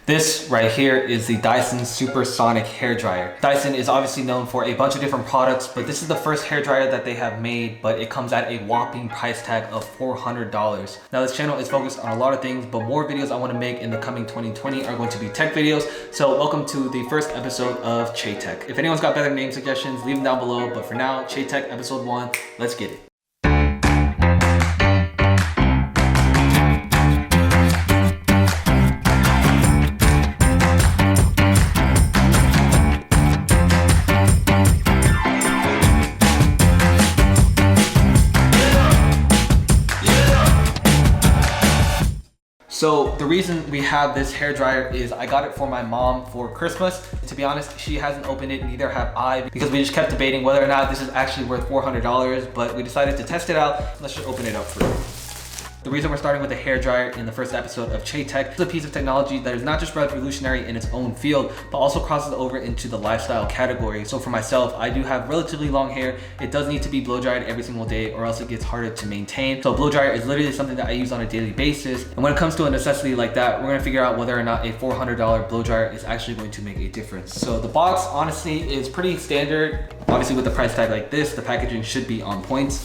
This right here is the Dyson Supersonic hair dryer. Dyson is obviously known for a bunch of different products, but this is the first hair dryer that they have made, but it comes at a whopping price tag of $400. Now this channel is focused on a lot of things, but more videos I want to make in the coming 2020 are going to be tech videos. So welcome to the first episode of ChaeTech. If anyone's got better name suggestions, leave them down below. But for now, ChaeTech episode 1, let's get it. So the reason we have this hair dryer is I got it for my mom for Christmas. To be honest, she hasn't opened it, neither have I, because we just kept debating whether or not this is actually worth $400, but we decided to test it out. Let's just open it up first. The reason we're starting with a hair dryer in the first episode of ChaeTech is a piece of technology that is not just revolutionary in its own field, but also crosses over into the lifestyle category. So for myself, I do have relatively long hair. It does need to be blow dried every single day or else it gets harder to maintain. So blow dryer is literally something that I use on a daily basis. And when it comes to a necessity like that, we're gonna figure out whether or not a $400 blow dryer is actually going to make a difference. So the box honestly is pretty standard. Obviously with the price tag like this, the packaging should be on point.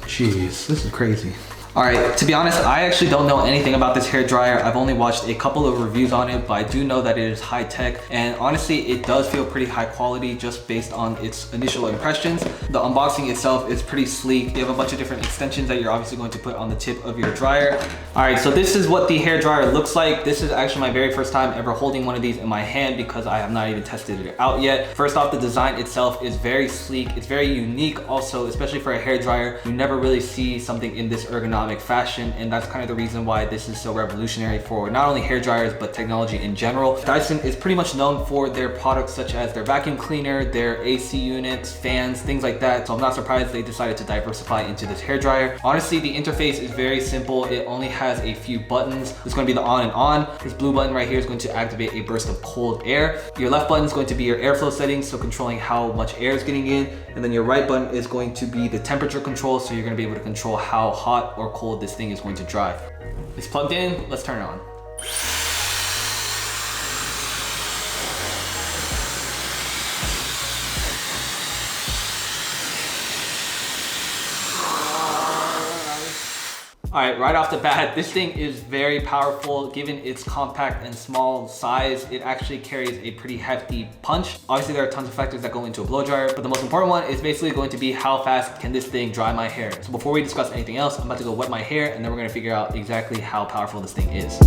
Jeez, this is crazy. All right, to be honest, I actually don't know anything about this hair dryer. I've only watched a couple of reviews on it, but I do know that it is high tech. And honestly, it does feel pretty high quality just based on its initial impressions. The unboxing itself is pretty sleek. You have a bunch of different extensions that you're obviously going to put on the tip of your dryer. All right, so this is what the hair dryer looks like. This is actually my very first time ever holding one of these in my hand because I have not even tested it out yet. First off, the design itself is very sleek. It's very unique also, especially for a hair dryer. You never really see something in this ergonomic fashion, and that's kind of the reason why this is so revolutionary for not only hair dryers but technology in general. Dyson is pretty much known for their products such as their vacuum cleaner, their AC units, fans, things like that. So I'm not surprised they decided to diversify into this hair dryer. Honestly, the interface is very simple. It only has a few buttons. It's going to be the on and on. This blue button right here is going to activate a burst of cold air. Your left button is going to be your airflow settings, so controlling how much air is getting in. And then your right button is going to be the temperature control, so you're going to be able to control how hot or cold this thing is going to dry. It's plugged in, let's turn it on. All right, right off the bat, this thing is very powerful. Given its compact and small size, it actually carries a pretty hefty punch. Obviously, there are tons of factors that go into a blow dryer, but the most important one is basically going to be how fast can this thing dry my hair. So before we discuss anything else, I'm about to go wet my hair, and then we're gonna figure out exactly how powerful this thing is.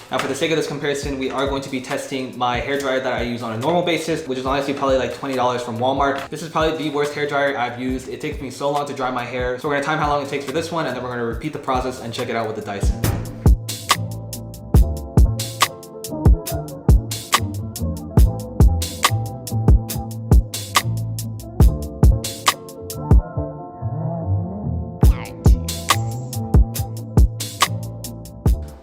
Now for the sake of this comparison, we are going to be testing my hair dryer that I use on a normal basis, which is honestly probably like $20 from Walmart. This is probably the worst hair dryer I've used. It takes me so long to dry my hair. So we're gonna time how long it takes for this one, and then we're gonna repeat the process and check it out with the Dyson.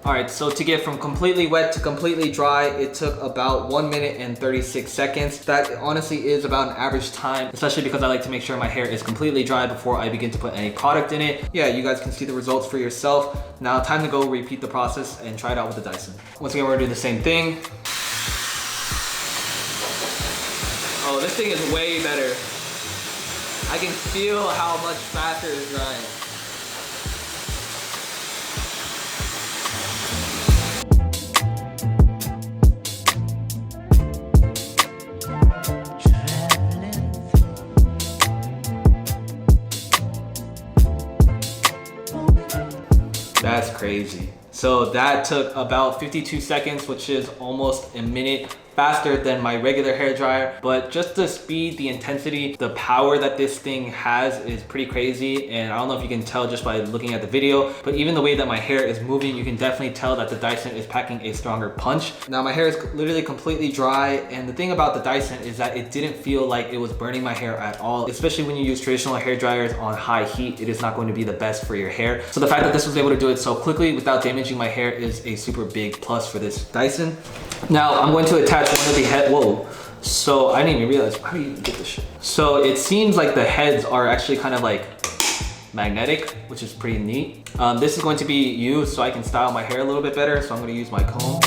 All right, so to get from completely wet to completely dry, it took about 1 minute and 36 seconds. That honestly is about an average time, especially because I like to make sure my hair is completely dry before I begin to put any product in it. Yeah, you guys can see the results for yourself. Now time to go repeat the process and try it out with the Dyson. Once again, we're gonna do the same thing. Oh, this thing is way better. I can feel how much faster it's drying. That's crazy. So that took about 52 seconds, which is almost a minute faster than my regular hair dryer, but just the speed, the intensity, the power that this thing has is pretty crazy. And I don't know if you can tell just by looking at the video, but even the way that my hair is moving, you can definitely tell that the Dyson is packing a stronger punch. Now my hair is literally completely dry, and the thing about the Dyson is that it didn't feel like it was burning my hair at all. Especially when you use traditional hair dryers on high heat, it is not going to be the best for your hair. So the fact that this was able to do it so quickly without damaging my hair is a super big plus for this Dyson. Now I'm going to attach one of the head. Whoa. So I didn't even realize, how do you get this shit? So it seems like the heads are actually kind of like magnetic, which is pretty neat. This is going to be used so I can style my hair a little bit better. So I'm going to use my comb.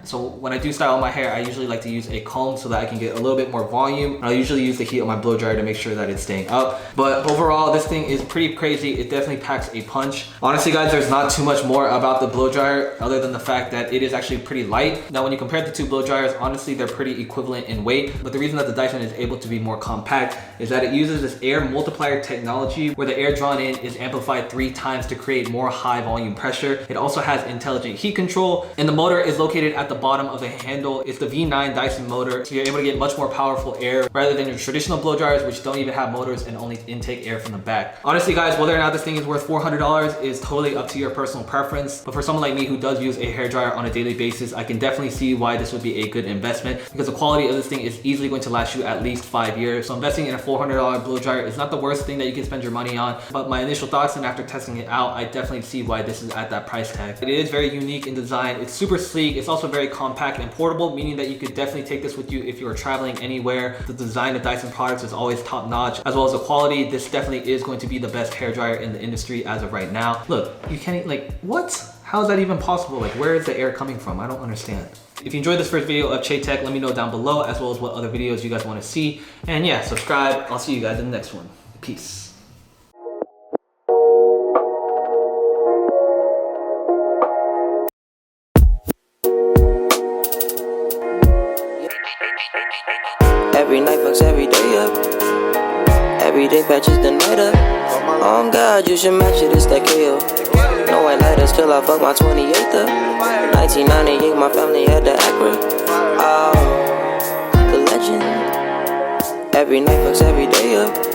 So when I do style my hair, I usually like to use a comb so that I can get a little bit more volume. And I'll usually use the heat of my blow dryer to make sure that it's staying up. But overall, this thing is pretty crazy. It definitely packs a punch. Honestly, guys, there's not too much more about the blow dryer other than the fact that it is actually pretty light. Now, when you compare the two blow dryers, honestly, they're pretty equivalent in weight. But the reason that the Dyson is able to be more compact is that it uses this air multiplier technology where the air drawn in is amplified 3 times to create more high volume pressure. It also has intelligent heat control, and the motor is located at the bottom of the handle. It's the V9 Dyson motor, so you're able to get much more powerful air rather than your traditional blow dryers, which don't even have motors and only intake air from the back. Honestly, guys, whether or not this thing is worth $400 is totally up to your personal preference. But for someone like me who does use a hair dryer on a daily basis, I can definitely see why this would be a good investment, because the quality of this thing is easily going to last you at least 5 years. So investing in a $400 blow dryer is not the worst thing that you can spend your money on. But my initial thoughts, and after testing it out, I definitely see why this is at that price tag. It is very unique in design. It's super sleek. It's also very compact and portable, meaning that you could definitely take this with you if you are traveling anywhere. The design of Dyson products is always top notch, as well as the quality. This definitely is going to be the best hair dryer in the industry as of right now. Look, you can't, like, what? How is that even possible? Like, where is the air coming from? I don't understand. If you enjoyed this first video of ChaeTech, let me know down below, as well as what other videos you guys want to see. And yeah, subscribe. I'll see you guys in the next one. Peace. Every night fucks every day up. Every day patches the night up. Oh God, you should match it, it's that KO. No white lighters till I fuck my 28th up. 1998, my family had the Acura. Oh, the legend. Every night fucks every day up.